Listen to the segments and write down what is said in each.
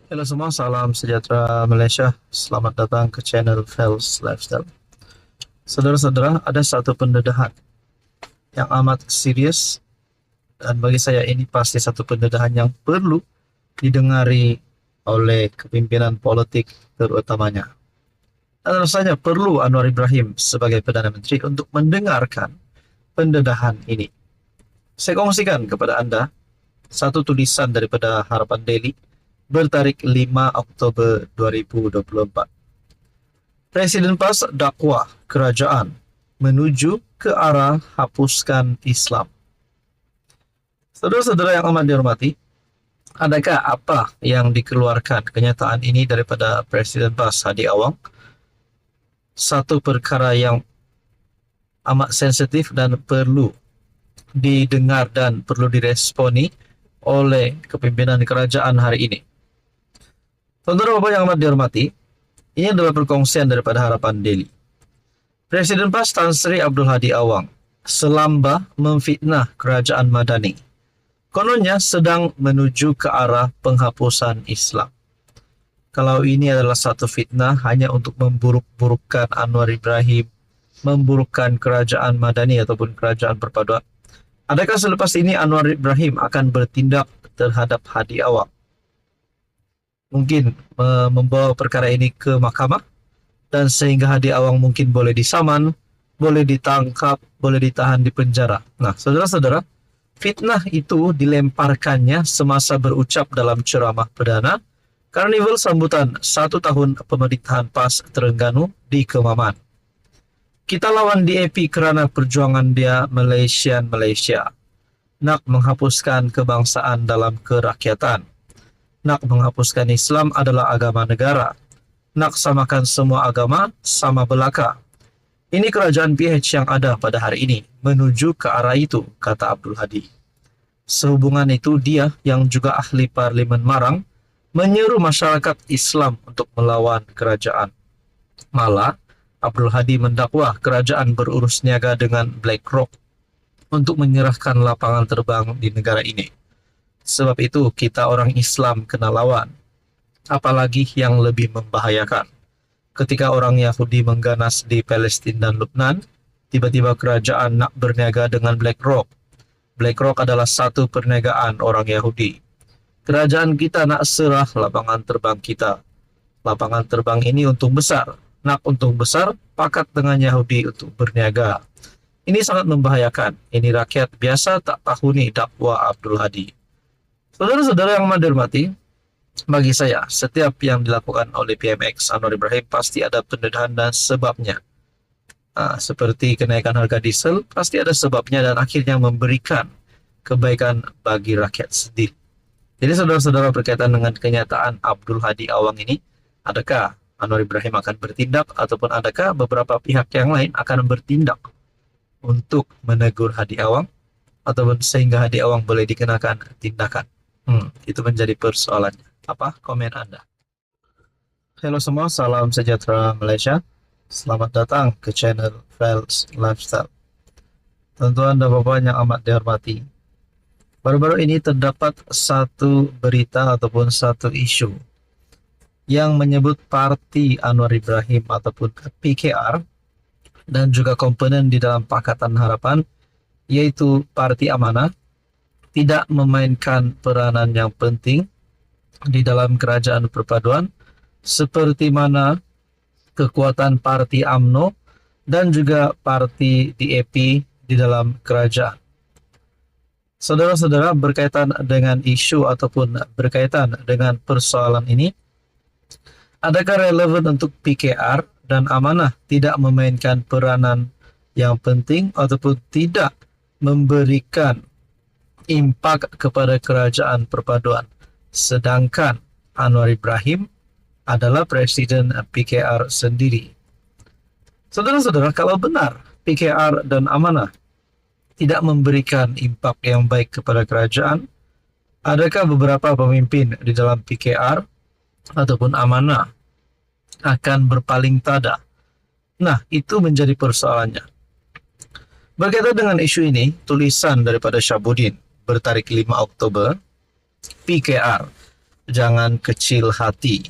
Halo semua, salam sejahtera Malaysia. Selamat datang ke channel Fels Lifestyle. Saudara-saudara, ada satu pendedahan yang amat serius dan bagi saya ini pasti satu pendedahan yang perlu didengari oleh kepimpinan politik terutamanya. Dan rasanya perlu Anwar Ibrahim sebagai Perdana Menteri untuk mendengarkan pendedahan ini. Saya kongsikan kepada Anda satu tulisan daripada Harapan Daily bertarik 5 Oktober 2024. Presiden PAS dakwah kerajaan menuju ke arah hapuskan Islam. Saudara-saudara yang amat dihormati, adakah apa yang dikeluarkan kenyataan ini daripada Presiden PAS Hadi Awang? Satu perkara yang amat sensitif dan perlu didengar dan perlu diresponi oleh kepimpinan kerajaan hari ini. Saudara Bapak yang amat dihormati, ini adalah perkongsian daripada Harapan Daily. Presiden PAS Tan Sri Abdul Hadi Awang selamba memfitnah kerajaan Madani. Kononnya sedang menuju ke arah penghapusan Islam. Kalau ini adalah satu fitnah hanya untuk memburuk-burukkan Anwar Ibrahim, memburukkan kerajaan Madani ataupun kerajaan perpaduan, adakah selepas ini Anwar Ibrahim akan bertindak terhadap Hadi Awang? Mungkin membawa perkara ini ke mahkamah dan sehingga Hadi Awang mungkin boleh disaman, boleh ditangkap, boleh ditahan di penjara. Nah, saudara-saudara, fitnah itu dilemparkannya semasa berucap dalam ceramah perdana Karnival sambutan 1 tahun pemerintahan PAS Terengganu di Kemaman. Kita lawan DAP kerana perjuangan dia Malaysia. Nak menghapuskan kebangsaan dalam kerakyatan. Nak menghapuskan Islam adalah agama negara. Nak samakan semua agama sama belaka. Ini kerajaan PH yang ada pada hari ini menuju ke arah itu, kata Abdul Hadi. Sehubungan itu dia yang juga ahli Parlimen Marang menyeru masyarakat Islam untuk melawan kerajaan. Malah, Abdul Hadi mendakwa kerajaan berurus niaga dengan BlackRock untuk menyerahkan lapangan terbang di negara ini. Sebab itu kita orang Islam kena lawan. Apalagi yang lebih membahayakan. Ketika orang Yahudi mengganas di Palestina dan Lebanon, tiba-tiba kerajaan nak berniaga dengan BlackRock. BlackRock adalah satu perniagaan orang Yahudi. Kerajaan kita nak serah lapangan terbang kita. Lapangan terbang ini untung besar. Nak untung besar, pakat dengan Yahudi untuk berniaga. Ini sangat membahayakan. Ini rakyat biasa tak tahu ni dakwa Abdul Hadi. Saudara-saudara yang dihormati, bagi saya, setiap yang dilakukan oleh PMX Anwar Ibrahim pasti ada pendedahan dan sebabnya. Seperti kenaikan harga diesel, pasti ada sebabnya dan akhirnya memberikan kebaikan bagi rakyat sendiri. Jadi saudara-saudara, berkaitan dengan kenyataan Abdul Hadi Awang ini, adakah Anwar Ibrahim akan bertindak ataupun adakah beberapa pihak yang lain akan bertindak untuk menegur Hadi Awang ataupun sehingga Hadi Awang boleh dikenakan tindakan? Itu menjadi persoalannya. Apa komen Anda? Halo semua, salam sejahtera Malaysia. Selamat datang ke channel Fels Lifestyle. Tentu Anda Bapak yang amat dihormati, baru-baru ini terdapat satu berita ataupun satu isu yang menyebut parti Anwar Ibrahim ataupun PKR dan juga komponen di dalam Pakatan Harapan yaitu Parti Amanah tidak memainkan peranan yang penting di dalam kerajaan perpaduan seperti mana kekuatan Parti AMNO dan juga Parti DAP di dalam kerajaan. Saudara-saudara, berkaitan dengan isu ataupun berkaitan dengan persoalan ini, adakah relevan untuk PKR dan Amanah tidak memainkan peranan yang penting ataupun tidak memberikan impak kepada kerajaan perpaduan? Sedangkan Anwar Ibrahim adalah presiden PKR sendiri. Saudara-saudara, kalau benar PKR dan Amanah tidak memberikan impak yang baik kepada kerajaan, adakah beberapa pemimpin di dalam PKR ataupun Amanah akan berpaling tada? Nah, itu menjadi persoalannya. Berkaitan dengan isu ini, tulisan daripada Syahbudin bertarik 5 Oktober, PKR jangan kecil hati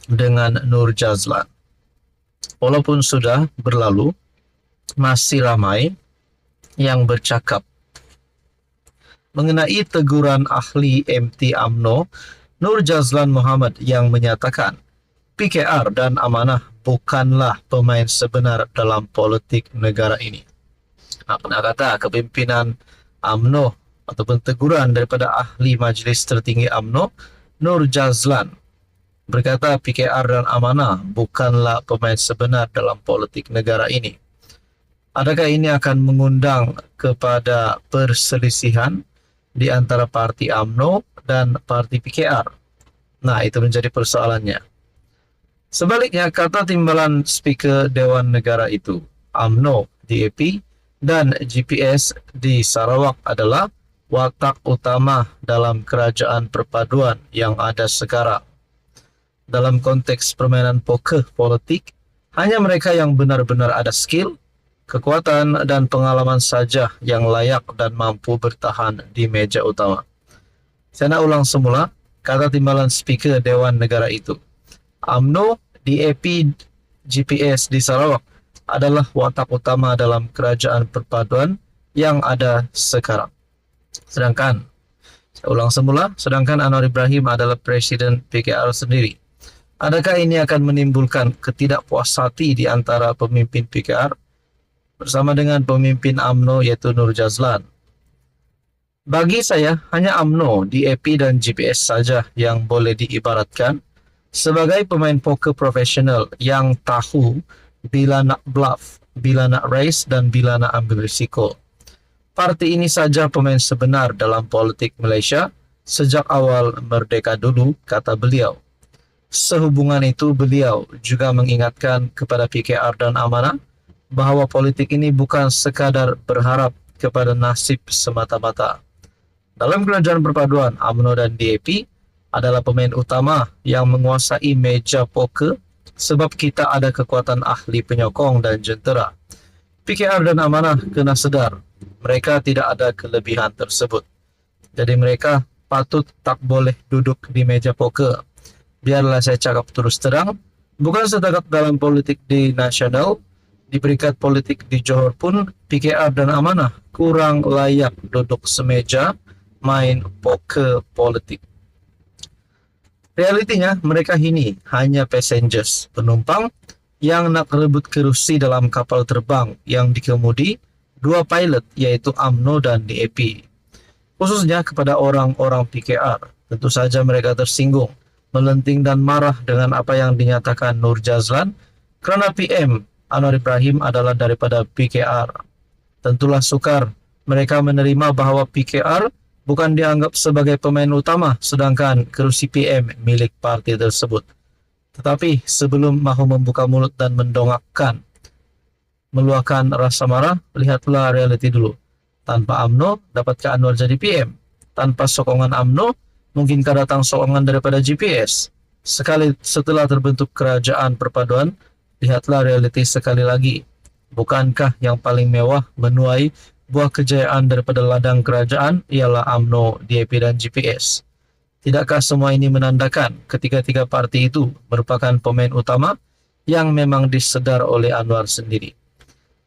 dengan Nur Jazlan. Walaupun sudah berlalu, masih ramai yang bercakap mengenai teguran ahli MT UMNO Nur Jazlan Muhammad yang menyatakan PKR dan Amanah bukanlah pemain sebenar dalam politik negara ini. Nak kata kepimpinan UMNO ataupun teguran daripada ahli Majlis Tertinggi UMNO Nur Jazlan berkata PKR dan Amanah bukanlah pemain sebenar dalam politik negara ini. Adakah ini akan mengundang kepada perselisihan di antara parti UMNO dan parti PKR? Nah, itu menjadi persoalannya. Sebaliknya, kata timbalan Speaker Dewan Negara itu, UMNO, DAP, dan GPS di Sarawak adalah watak utama dalam kerajaan perpaduan yang ada sekarang. Dalam konteks permainan poker politik, hanya mereka yang benar-benar ada skill, kekuatan, dan pengalaman saja yang layak dan mampu bertahan di meja utama. Saya nak ulang semula, kata timbalan Speaker Dewan Negara itu. UMNO, DAP, GPS di Sarawak adalah watak utama dalam kerajaan perpaduan yang ada sekarang. Sedangkan Anwar Ibrahim adalah Presiden PKR sendiri. Adakah ini akan menimbulkan ketidakpuashati di antara pemimpin PKR bersama dengan pemimpin UMNO yaitu Nur Jazlan? Bagi saya, hanya UMNO, DAP dan GPS saja yang boleh diibaratkan sebagai pemain poker profesional yang tahu bila nak bluff, bila nak raise dan bila nak ambil risiko. Parti ini saja pemain sebenar dalam politik Malaysia sejak awal merdeka dulu, kata beliau. Sehubungan itu, beliau juga mengingatkan kepada PKR dan Amanah bahawa politik ini bukan sekadar berharap kepada nasib semata-mata. Dalam kerajaan perpaduan, UMNO dan DAP adalah pemain utama yang menguasai meja poker sebab kita ada kekuatan ahli penyokong dan jentera. PKR dan Amanah kena sedar, mereka tidak ada kelebihan tersebut. Jadi mereka patut tak boleh duduk di meja poker. Biarlah saya cakap terus terang, bukan setakat dalam politik di nasional, di peringkat politik di Johor pun, PKR dan Amanah kurang layak duduk semeja main poker politik. Realitinya, mereka ini hanya passengers, penumpang yang nak rebut kerusi dalam kapal terbang yang dikemudi dua pilot yaitu UMNO dan DAP. Khususnya kepada orang-orang PKR, tentu saja mereka tersinggung, melenting dan marah dengan apa yang dinyatakan Nur Jazlan kerana PM Anwar Ibrahim adalah daripada PKR. Tentulah sukar mereka menerima bahawa PKR bukan dianggap sebagai pemain utama sedangkan kerusi PM milik parti tersebut. Tetapi sebelum mahu membuka mulut dan mendongakkan, meluahkan rasa marah, lihatlah realiti dulu. Tanpa UMNO, dapatkah Anwar jadi PM? Tanpa sokongan UMNO, mungkinkah datang sokongan daripada GPS? Sekali setelah terbentuk kerajaan perpaduan, lihatlah realiti sekali lagi. Bukankah yang paling mewah menuai buah kejayaan daripada ladang kerajaan ialah UMNO, DAP dan GPS? Tidakkah semua ini menandakan ketiga-tiga parti itu merupakan pemain utama yang memang disedar oleh Anwar sendiri?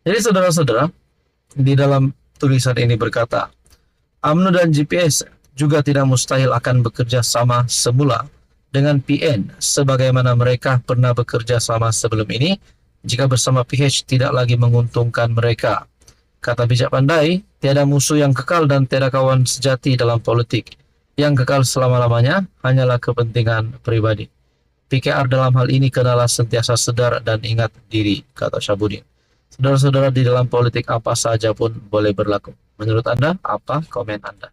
Jadi saudara-saudara, di dalam tulisan ini berkata, UMNO dan GPS juga tidak mustahil akan bekerja sama semula dengan PN sebagaimana mereka pernah bekerja sama sebelum ini jika bersama PH tidak lagi menguntungkan mereka. Kata bijak pandai, tiada musuh yang kekal dan tiada kawan sejati dalam politik. Yang kekal selama-lamanya hanyalah kepentingan pribadi. PKR dalam hal ini kenalah sentiasa sedar dan ingat diri, kata Syabudin. Saudara-saudara, di dalam politik apa saja pun boleh berlaku. Menurut Anda, apa komen Anda?